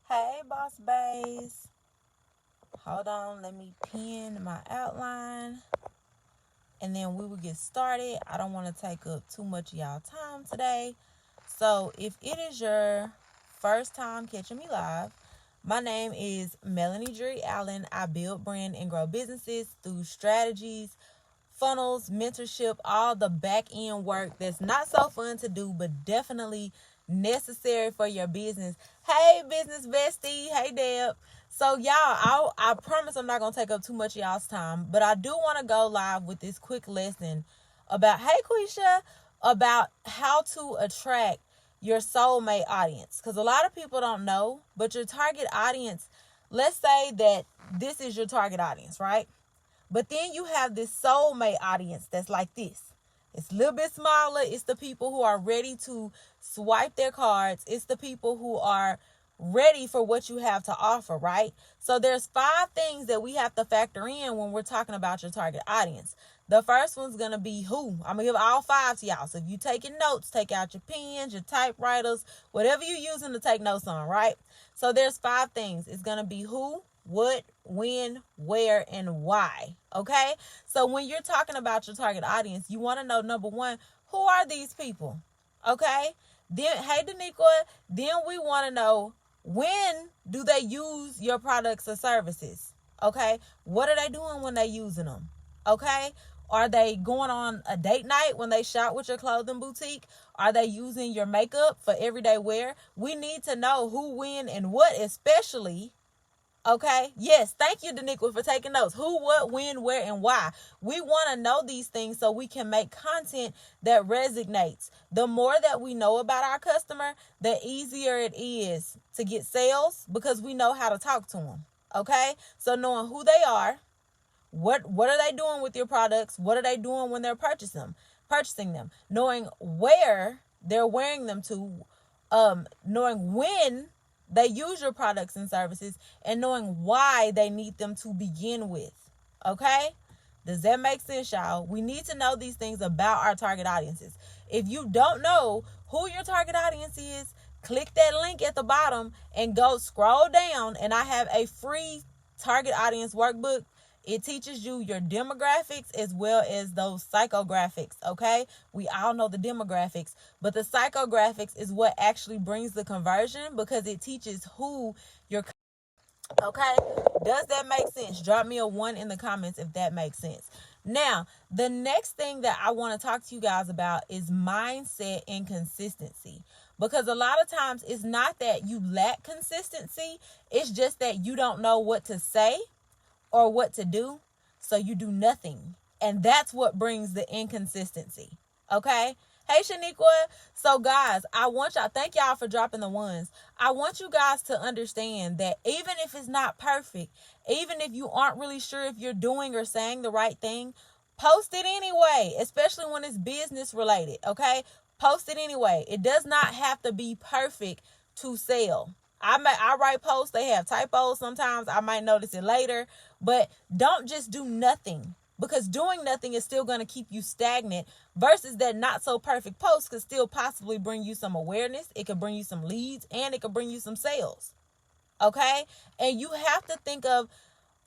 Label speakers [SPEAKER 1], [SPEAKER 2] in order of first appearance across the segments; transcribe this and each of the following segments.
[SPEAKER 1] Hey, boss bays. Hold on, let me pin my outline and then we will get started. I don't want to take up too much of y'all time today. So, if it is your first time catching me live, my name is Melanie Drury Allen. I build, brand, and grow businesses through strategies, funnels, mentorship, all the back end work that's not so fun to do, but definitely necessary for your business. Hey, business bestie. Hey, Deb. So, y'all, I promise I'm not going to take up too much of y'all's time, but I do want to go live with this quick lesson about, hey, Quisha, about how to attract your soulmate audience. Because a lot of people don't know, but your target audience, let's say that this is your target audience, right? But then you have this soulmate audience that's like this. It's a little bit smaller. It's the people who are ready to swipe their cards. It's the people who are ready for what you have to offer, right? So there's 5 things that we have to factor in when we're talking about your target audience. The first one's going to be who. I'm going to give all 5 to y'all. So if you're taking notes, take out your pens, your typewriters, whatever you're using to take notes on, right? So there's 5 things. It's going to be who, what, when, where, and why. Okay? So when you're talking about your target audience, you want to know, number 1, who are these people? Okay? Then, hey, Daniqua, then we want to know, when do they use your products or services? Okay? What are they doing when they using them? Okay? Are they going on a date night when they shop with your clothing boutique? Are they using your makeup for everyday wear? We need to know who, when, and what, especially. Okay. Yes. Thank you, Daniqua, for taking notes. Who, what, when, where, and why. We want to know these things so we can make content that resonates. The more that we know about our customer, the easier it is to get sales because we know how to talk to them. Okay. So knowing who they are, what are they doing with your products? What are they doing when they're purchasing them? Knowing where they're wearing them to, knowing when they use your products and services, and knowing why they need them to begin with. Okay? Does that make sense, y'all? We need to know these things about our target audiences. If you don't know who your target audience is, click that link at the bottom and go scroll down, and I have a free target audience workbook. It teaches you your demographics as well as those psychographics, okay? We all know the demographics, but the psychographics is what actually brings the conversion because it teaches who you're, okay? Does that make sense? Drop me a 1 in the comments if that makes sense. Now, the next thing that I want to talk to you guys about is mindset and consistency. Because a lot of times it's not that you lack consistency, it's just that you don't know what to say or what to do, so you do nothing. And that's what brings the inconsistency. Okay? Hey, Shaniqua. So, guys, I want y'all, thank y'all for dropping the ones. I want you guys to understand that even if it's not perfect, even if you aren't really sure if you're doing or saying the right thing, post it anyway, especially when it's business related. Okay? Post it anyway. It does not have to be perfect to sell. I write posts, they have typos sometimes. I might notice it later, but don't just do nothing, because doing nothing is still going to keep you stagnant versus that not so perfect post could still possibly bring you some awareness. It could bring you some leads and it could bring you some sales. Okay? And you have to think of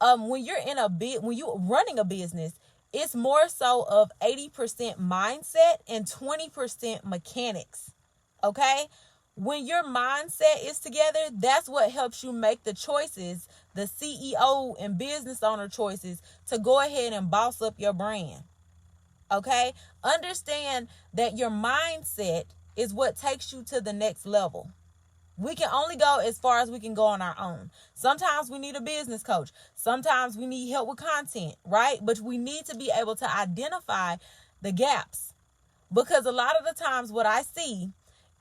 [SPEAKER 1] when you're running a business, it's more so of 80% mindset and 20% mechanics. Okay? When your mindset is together, that's what helps you make the choices, the CEO and business owner choices to go ahead and boss up your brand. Okay? Understand that your mindset is what takes you to the next level. We can only go as far as we can go on our own. Sometimes we need a business coach. Sometimes we need help with content, right? But we need to be able to identify the gaps. Because a lot of the times what I see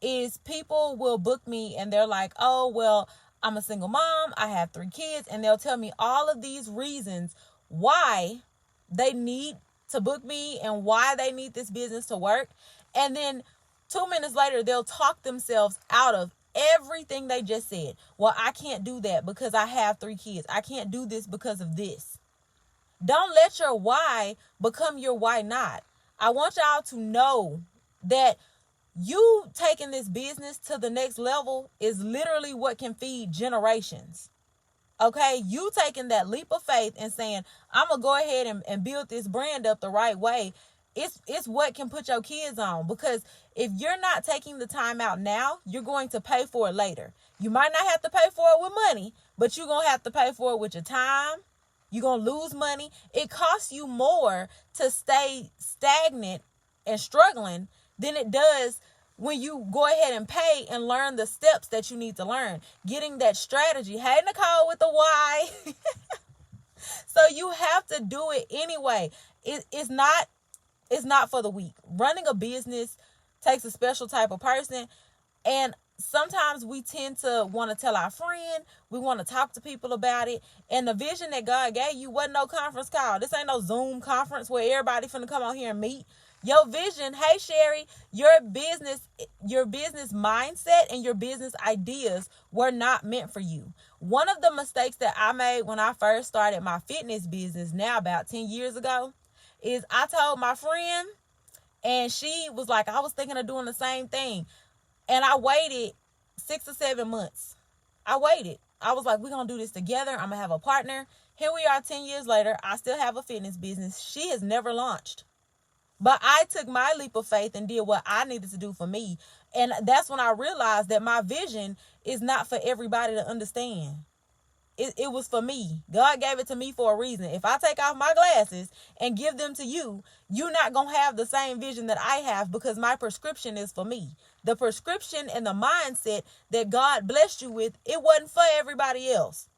[SPEAKER 1] is people will book me and they're like, oh, well, I'm a single mom, I have 3 kids, and they'll tell me all of these reasons why they need to book me and why they need this business to work. And then 2 minutes later, they'll talk themselves out of everything they just said. Well, I can't do that because I have 3 kids. I can't do this because of this. Don't let your why become your why not. I want y'all to know that You taking this business to the next level is literally what can feed generations. Okay, you taking that leap of faith and saying, I'm gonna go ahead and build this brand up the right way. It's what can put your kids on, because if you're not taking the time out now, you're going to pay for it later. You might not have to pay for it with money, but you're gonna have to pay for it with your time. You're gonna lose money. It costs you more to stay stagnant and struggling than it does when you go ahead and pay and learn the steps that you need to learn. Getting that strategy. Hey, Nicole with the Y. So you have to do it anyway. It's not for the weak. Running a business takes a special type of person. And sometimes we tend to want to tell our friend. We want to talk to people about it. And the vision that God gave you wasn't no conference call. This ain't no Zoom conference where everybody finna come on here and meet. Your vision, hey Sherry, your business mindset and your business ideas were not meant for you. One of the mistakes that I made when I first started my fitness business, now about 10 years ago, is I told my friend, and she was like, I was thinking of doing the same thing. And I waited 6 or 7 months. I waited. I was like, we're going to do this together. I'm going to have a partner. Here we are 10 years later. I still have a fitness business. She has never launched. But I took my leap of faith and did what I needed to do for me. And that's when I realized that my vision is not for everybody to understand. It was for me. God gave it to me for a reason. If I take off my glasses and give them to you, you're not going to have the same vision that I have, because my prescription is for me. The prescription and the mindset that God blessed you with, it wasn't for everybody else.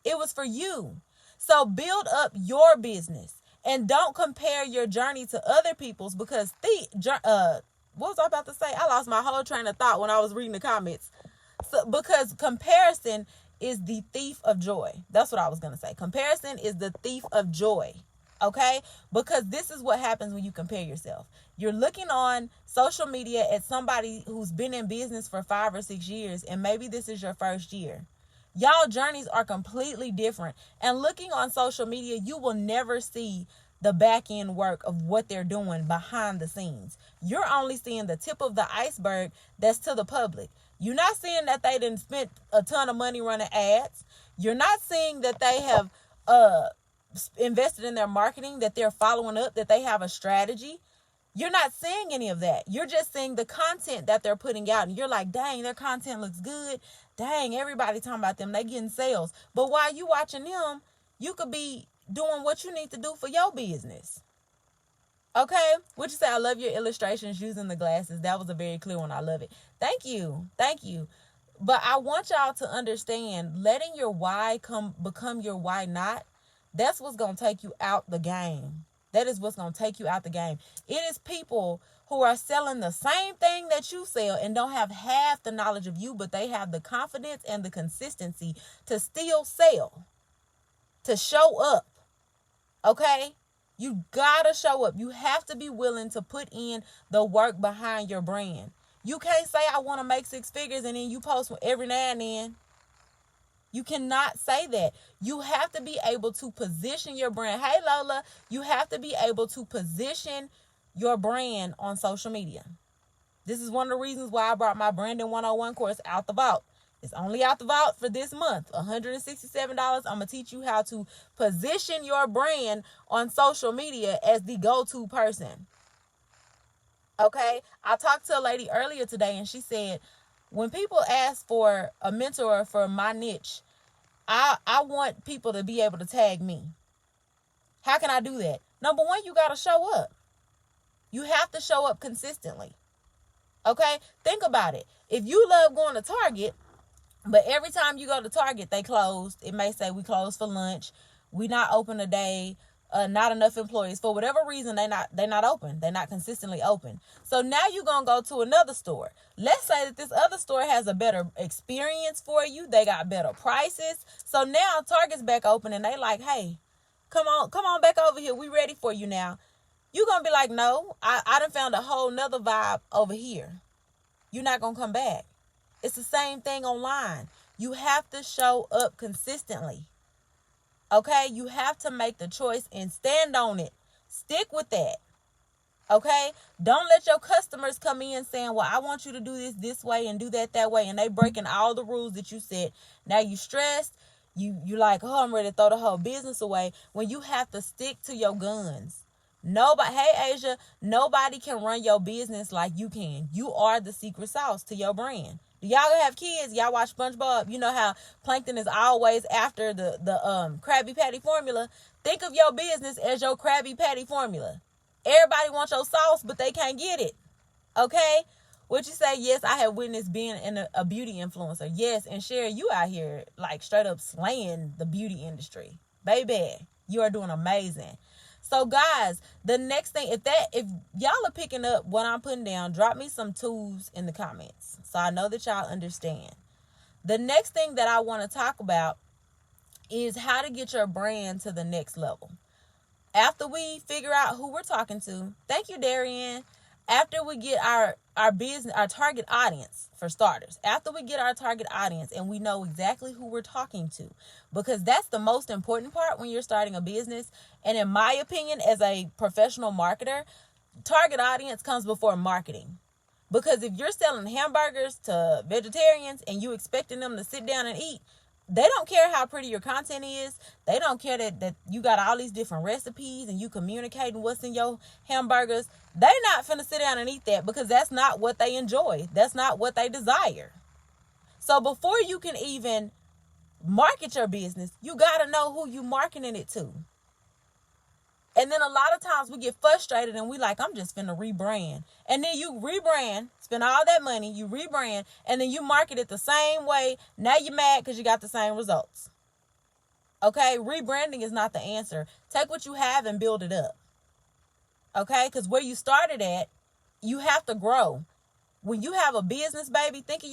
[SPEAKER 1] It was for you. So build up your business. And don't compare your journey to other people's, because what was I about to say? I lost my whole train of thought when I was reading the comments. So, because comparison is the thief of joy. That's what I was going to say. Comparison is the thief of joy. Okay? Because this is what happens when you compare yourself. You're looking on social media at somebody who's been in business for 5 or 6 years, and maybe this is your first year. Y'all journeys are completely different. And looking on social media, you will never see the back end work of what they're doing behind the scenes. You're only seeing the tip of the iceberg that's to the public. You're not seeing that they didn't spend a ton of money running ads. You're not seeing that they have invested in their marketing, that they're following up, that they have a strategy. You're not seeing any of that. You're just seeing the content that they're putting out. And you're like, dang, their content looks good. Dang, everybody talking about them. They getting sales. But while you watching them, you could be doing what you need to do for your business. Okay? Would you say, I love your illustrations using the glasses. That was a very clear one. I love it. Thank you. Thank you. But I want y'all to understand, letting your why become your why not, that's what's going to take you out the game. That is what's going to take you out the game. It is people who are selling the same thing that you sell and don't have half the knowledge of you, but they have the confidence and the consistency to still sell, to show up. Okay? You gotta show up. You have to be willing to put in the work behind your brand. You can't say, I want to make 6 figures, and then you post every now and then. You cannot say that. You have to be able to position your brand. Hey, Lola, you have to be able to position your brand on social media. This is one of the reasons why I brought my Branding 101 course out the vault. It's only out the vault for this month, $167. I'm going to teach you how to position your brand on social media as the go-to person. Okay? I talked to a lady earlier today, and she said, when people ask for a mentor for my niche, I want people to be able to tag me. How can I do that? Number one, you got to show up. You have to show up consistently. Okay? Think about it. If you love going to Target, but every time you go to Target, they closed. It may say we closed for lunch. We not open today. Not enough employees. For whatever reason, they're not open. They're not consistently open. So now you're going to go to another store. Let's say that this other store has a better experience for you. They got better prices. So now Target's back open, and they like, hey, come on back over here. We ready for you now. You're going to be like, no, I done found a whole nother vibe over here. You're not going to come back. It's the same thing online. You have to show up consistently. Okay? You have to make the choice and stand on it. Stick with that. Okay? Don't let your customers come in saying, well, I want you to do this way and do that way. And they breaking all the rules that you set. Now you stressed. You like, oh, I'm ready to throw the whole business away. When you have to stick to your guns. Nobody, hey, Asia, nobody can run your business like you can. You are the secret sauce to your brand. Do y'all have kids? Y'all watch SpongeBob? You know how Plankton is always after the Krabby Patty formula. Think of your business as your Krabby Patty formula. Everybody wants your sauce, but they can't get it. Okay? What you say? Yes, I have witnessed being a beauty influencer. Yes, and Sherry, you out here like straight up slaying the beauty industry. Baby, you are doing amazing. So guys, the next thing, if y'all are picking up what I'm putting down, drop me some tools in the comments so I know that y'all understand. The next thing that I want to talk about is how to get your brand to the next level. After we figure out who we're talking to, thank you, Darian. After we get our business, our target audience, for starters, after we get our target audience and we know exactly who we're talking to, because that's the most important part when you're starting a business. And in my opinion, as a professional marketer, target audience comes before marketing. Because if you're selling hamburgers to vegetarians and you expecting them to sit down and eat, they don't care how pretty your content is. They don't care that you got all these different recipes and you communicating what's in your hamburgers. They not finna sit down and eat that because that's not what they enjoy. That's not what they desire. So before you can even market your business, you got to know who you marketing it to. And then a lot of times we get frustrated and we like, I'm just finna rebrand. And then you rebrand, spend all that money, you rebrand, and then you market it the same way. Now you're mad because you got the same results. Okay? Rebranding is not the answer. Take what you have and build it up. Okay? Because where you started at, you have to grow. When you have a business, baby, think of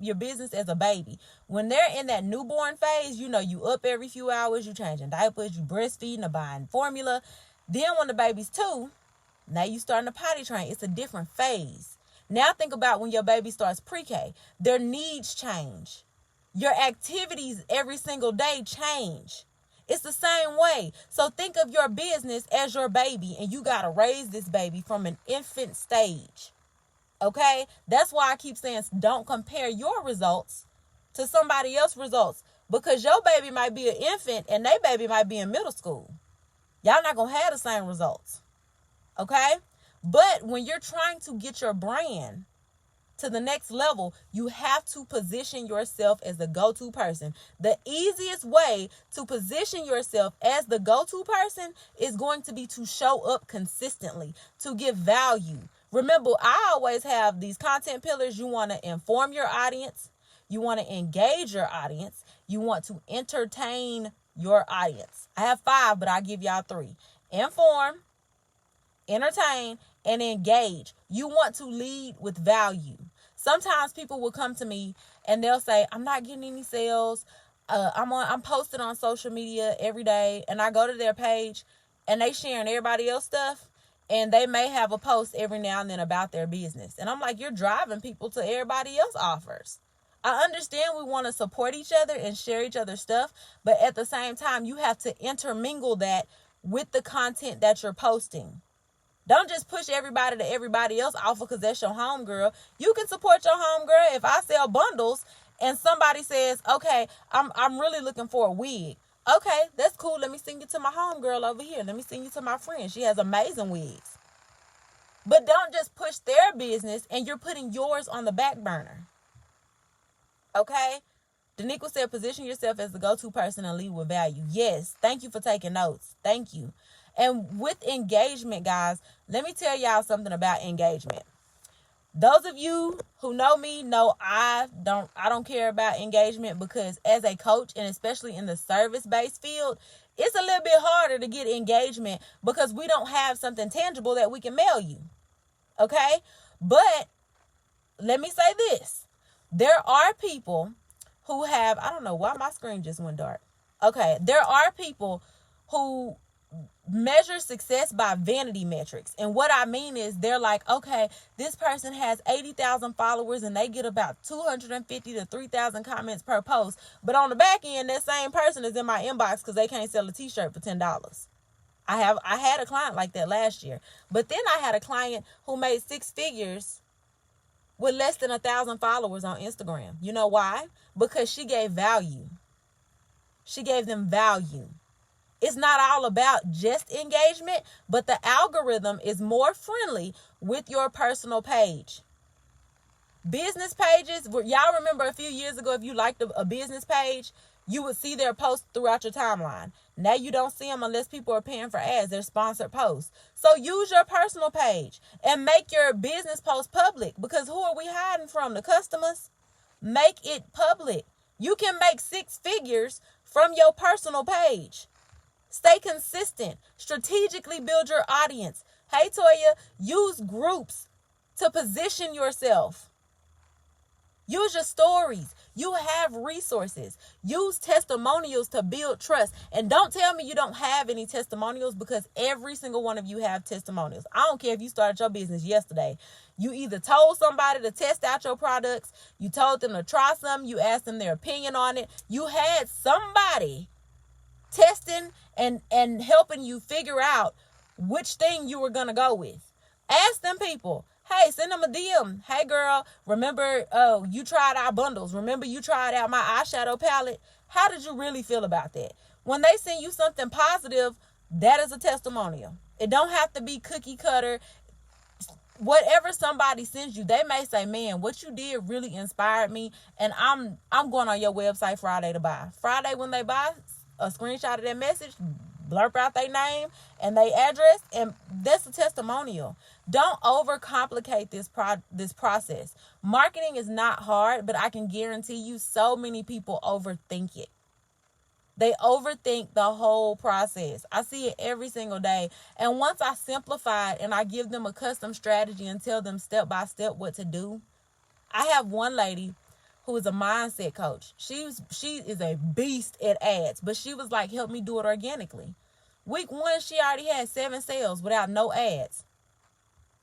[SPEAKER 1] your business as a baby. When they're in that newborn phase, you know, you up every few hours, you changing diapers, you breastfeeding or buying formula. Then when the baby's 2, now you starting to potty train. It's a different phase. Now think about when your baby starts pre-K. Their needs change. Your activities every single day change. It's the same way. So think of your business as your baby, and you got to raise this baby from an infant stage. Okay? That's why I keep saying don't compare your results to somebody else's results. Because your baby might be an infant and their baby might be in middle school. Y'all not going to have the same results. Okay? But when you're trying to get your brand to the next level, you have to position yourself as the go-to person. The easiest way to position yourself as the go-to person is going to be to show up consistently, to give value. Remember, I always have these content pillars. You want to inform your audience. You want to engage your audience. You want to entertain your audience. I have 5, but I'll give y'all 3. Inform, entertain, and engage. You want to lead with value. Sometimes people will come to me and they'll say, I'm not getting any sales. I'm posting on social media every day, and I go to their page and they sharing everybody else stuff. And they may have a post every now and then about their business. And I'm like, you're driving people to everybody else offers. I understand we want to support each other and share each other's stuff. But at the same time, you have to intermingle that with the content that you're posting. Don't just push everybody to everybody else offer because that's your homegirl. You can support your homegirl. If I sell bundles and somebody says, okay, I'm really looking for a wig. Okay, that's cool. Let me send you to my homegirl over here. Let me send you to my friend. She has amazing wigs. But don't just push their business and you're putting yours on the back burner. Okay? Daniqua said, position yourself as the go-to person and lead with value. Yes, thank you for taking notes. Thank you. And with engagement, guys, let me tell y'all something about engagement. Those of you who know me know I don't care about engagement, because as a coach, and especially in the service-based field, it's a little bit harder to get engagement because we don't have something tangible that we can mail you. Okay? But let me say this. There are people who have, I don't know why my screen just went dark. Okay, there are people who measure success by vanity metrics. And what I mean is they're like, okay, this person has 80,000 followers and they get about 250 to 3,000 comments per post. But on the back end, that same person is in my inbox because they can't sell a t-shirt for $10. I had a client like that last year. But then I had a client who made 6 figures with less than 1,000 followers on Instagram. You know why? Because she gave value. She gave them value. It's not all about just engagement, but the algorithm is more friendly with your personal page. Business pages, y'all remember a few years ago, if you liked a business page, you would see their posts throughout your timeline. Now you don't see them unless people are paying for ads. They're sponsored posts. So use your personal page and make your business post public, because who are we hiding from? The customers? Make it public. You can make 6 figures from your personal page. Stay consistent. Strategically build your audience. Hey, Toya, use groups to position yourself. Use your stories. You have resources. Use testimonials to build trust. And don't tell me you don't have any testimonials, because every single one of you have testimonials. I don't care if you started your business yesterday. You either told somebody to test out your products, you told them to try something, you asked them their opinion on it. You had somebody testing and helping you figure out which thing you were going to go with. Ask them people. Hey, send them a DM. Hey, girl, remember you tried our bundles. Remember you tried out my eyeshadow palette. How did you really feel about that? When they send you something positive, that is a testimonial. It don't have to be cookie cutter. Whatever somebody sends you, they may say, man, what you did really inspired me, and I'm going on your website Friday to buy. Friday when they buy, a screenshot of that message, blurb out their name and their address, and that's a testimonial. Don't overcomplicate this process. Marketing is not hard, but I can guarantee you so many people overthink it. They overthink the whole process. I see it every single day. And once I simplify it and I give them a custom strategy and tell them step by step what to do. I have one lady who is a mindset coach. She is a beast at ads, but she was like, help me do it organically. Week 1, she already had 7 sales without no ads.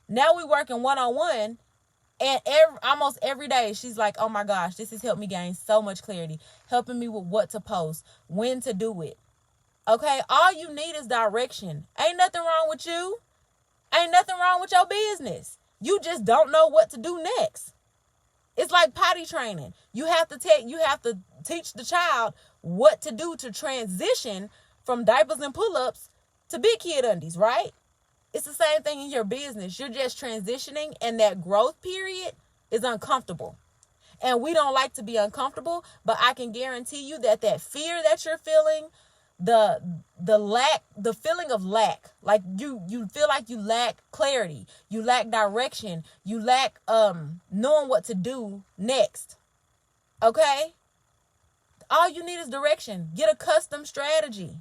[SPEAKER 1] Now we working one-on-one, and almost every day she's like, oh my gosh, this has helped me gain so much clarity, helping me with what to post, when to do it. Okay, all you need is direction. Ain't nothing wrong with you. Ain't nothing wrong with your business. You just don't know what to do next. It's like potty training. You have to teach the child what to do to transition from diapers and pull-ups to big kid undies, right? It's the same thing in your business. You're just transitioning, and that growth period is uncomfortable. And we don't like to be uncomfortable, but I can guarantee you that fear that you're feeling, the feeling of lack, like you feel like you lack clarity, you lack direction, you lack knowing what to do next. Okay? All you need is direction. Get a custom strategy.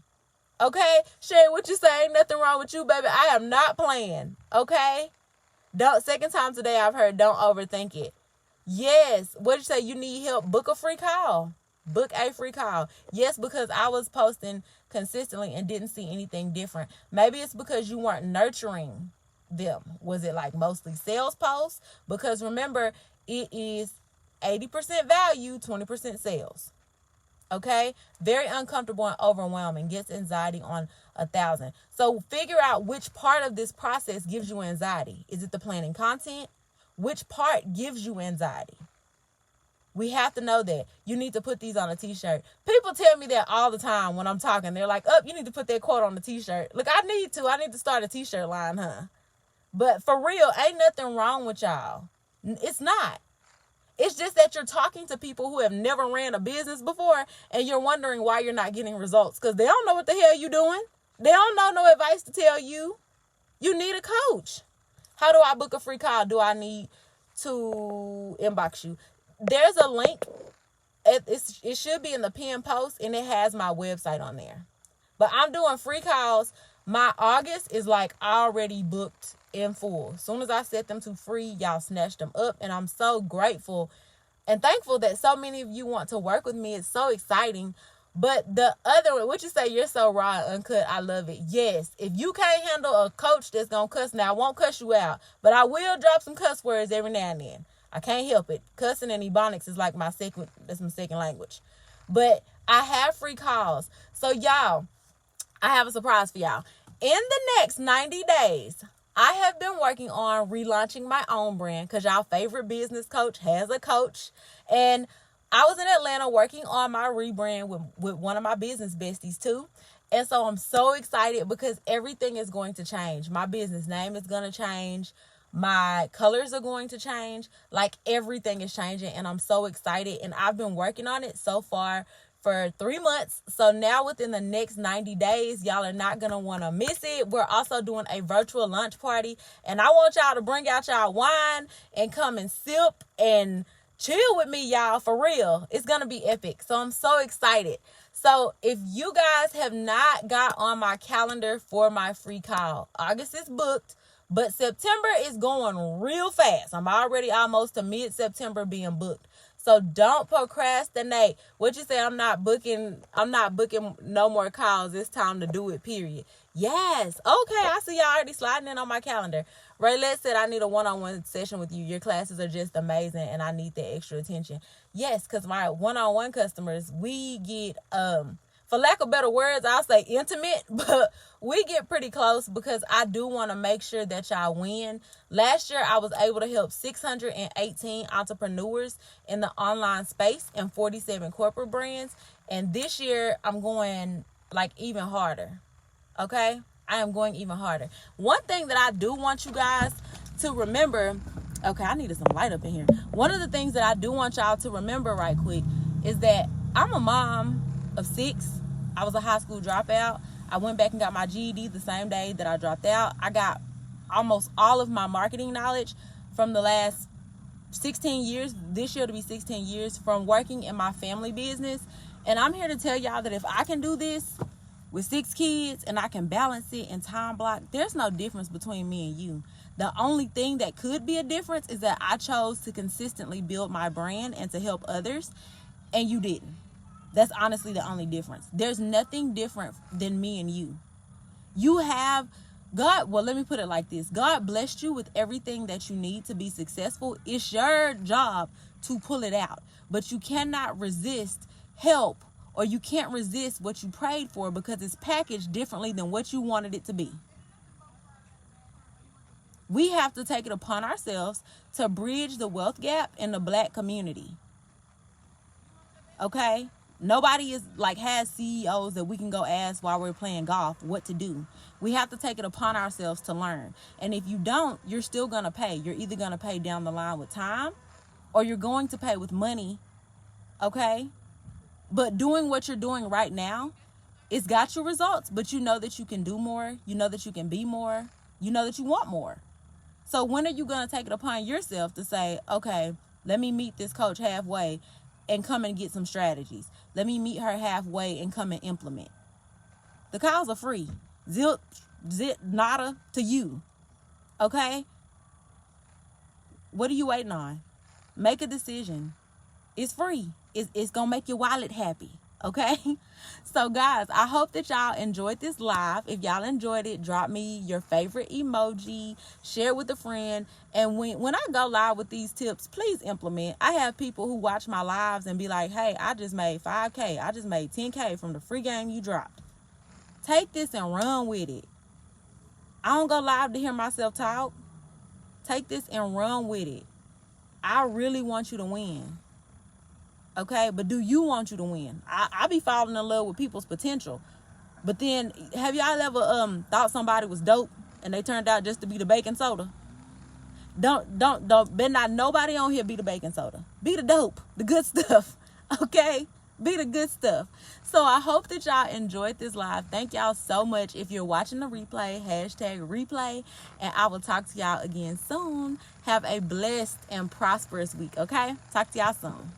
[SPEAKER 1] Okay? Sherry, what you say? Ain't nothing wrong with you, baby. I am not playing. Okay? Second time today I've heard don't overthink it. Yes. What you say? You need help? Book a free call. Book a free call. Yes, because I was posting consistently and didn't see anything different. Maybe it's because you weren't nurturing them. Was it like mostly sales posts? Because remember, it is 80% value, 20% sales. Okay? Very uncomfortable and overwhelming. Gets anxiety on 1,000. So figure out which part of this process gives you anxiety. Is it the planning content? Which part gives you anxiety? We have to know that. You need to put these on a t-shirt. People tell me that all the time when I'm talking. They're like, you need to put that quote on the t-shirt. Look, I need to start a t-shirt line, huh? But for real, ain't nothing wrong with y'all. It's not. It's just that you're talking to people who have never ran a business before, and you're wondering why you're not getting results, because they don't know what the hell you're doing. They don't know no advice to tell you. You need a coach. How do I book a free call? Do I need to inbox you? There's a link. It should be in the pinned post, and it has my website on there. But I'm doing free calls. My August is like already booked in full. As soon as I set them to free, y'all snatched them up. And I'm so grateful and thankful that so many of you want to work with me. It's so exciting. But the other one, what you say, you're so raw and uncut. I love it. Yes. If you can't handle a coach that's going to cuss, now I won't cuss you out, but I will drop some cuss words every now and then. I can't help it. Cussing and Ebonics is like my second language. But I have free calls. So y'all, I have a surprise for y'all. in the next 90 days, I have been working on relaunching my own brand because y'all favorite business coach has a coach. And I was in Atlanta working on my rebrand with one of my business besties too. And so I'm so excited because everything is going to change. My business name is going to change. My colors are going to change. Like, everything is changing, and I'm so excited. And I've been working on it so far for 3 months. So now within the next 90 days, y'all are not going to want to miss it. We're also doing a virtual lunch party, and I want y'all to bring out y'all wine and come and sip and chill with me, y'all, for real. It's going to be epic. So I'm so excited. So if you guys have not got on my calendar for my free call, August is booked, but September is going real fast. I'm already almost to mid-September being booked. So don't procrastinate. What you say, I'm not booking no more calls. It's time to do it, period. Yes. Okay, I see y'all already sliding in on my calendar. Raylet said, I need a one-on-one session with you. Your classes are just amazing, and I need the extra attention. Yes, because my one-on-one customers, we get, for lack of better words, I'll say intimate, but we get pretty close because I do want to make sure that y'all win. Last year, I was able to help 618 entrepreneurs in the online space and 47 corporate brands. And this year, I'm going like even harder. Okay? I am going even harder. One thing that I do want you guys to remember, okay, I needed some light up in here. One of the things that I do want y'all to remember right quick is that I'm a mom of 6. I was a high school dropout. I went back and got my GED the same day that I dropped out. I got almost all of my marketing knowledge from the last 16 years, this year to be 16 years, from working in my family business. And I'm here to tell y'all that if I can do this with 6 kids and I can balance it in time block, there's no difference between me and you. The only thing that could be a difference is that I chose to consistently build my brand and to help others, and you didn't. That's honestly the only difference. There's nothing different than me and you. You have God, well, let me put it like this. God blessed you with everything that you need to be successful. It's your job to pull it out. But you cannot resist help, or you can't resist what you prayed for because it's packaged differently than what you wanted it to be. We have to take it upon ourselves to bridge the wealth gap in the Black community. Okay? Nobody is has CEOs that we can go ask while we're playing golf what to do. We have to take it upon ourselves to learn. And if you don't, you're still going to pay. You're either going to pay down the line with time, or you're going to pay with money. Okay? But doing what you're doing right now, it's got your results, but you know that you can do more. You know that you can be more. You know that you want more. So when are you going to take it upon yourself to say, okay, let me meet this coach halfway and come and get some strategies. Let me meet her halfway and come and implement. The calls are free. Zip, nada to you. Okay? What are you waiting on? Make a decision. It's free. It's going to make your wallet happy. Okay? So, guys, I hope that y'all enjoyed this live. If y'all enjoyed it, drop me your favorite emoji. Share with a friend. And when I go live with these tips, please implement. I have people who watch my lives and be like, hey, I just made $5K. I just made $10K from the free game you dropped. Take this and run with it. I don't go live to hear myself talk. Take this and run with it. I really want you to win. Okay, but do you want you to win? I be falling in love with people's potential. But then, have y'all ever thought somebody was dope and they turned out just to be the baking soda? Don't better not nobody on here be the baking soda. Be the dope, the good stuff. Okay? Be the good stuff. So I hope that y'all enjoyed this live. Thank y'all so much. If you're watching the replay, #replay. And I will talk to y'all again soon. Have a blessed and prosperous week, okay? Talk to y'all soon.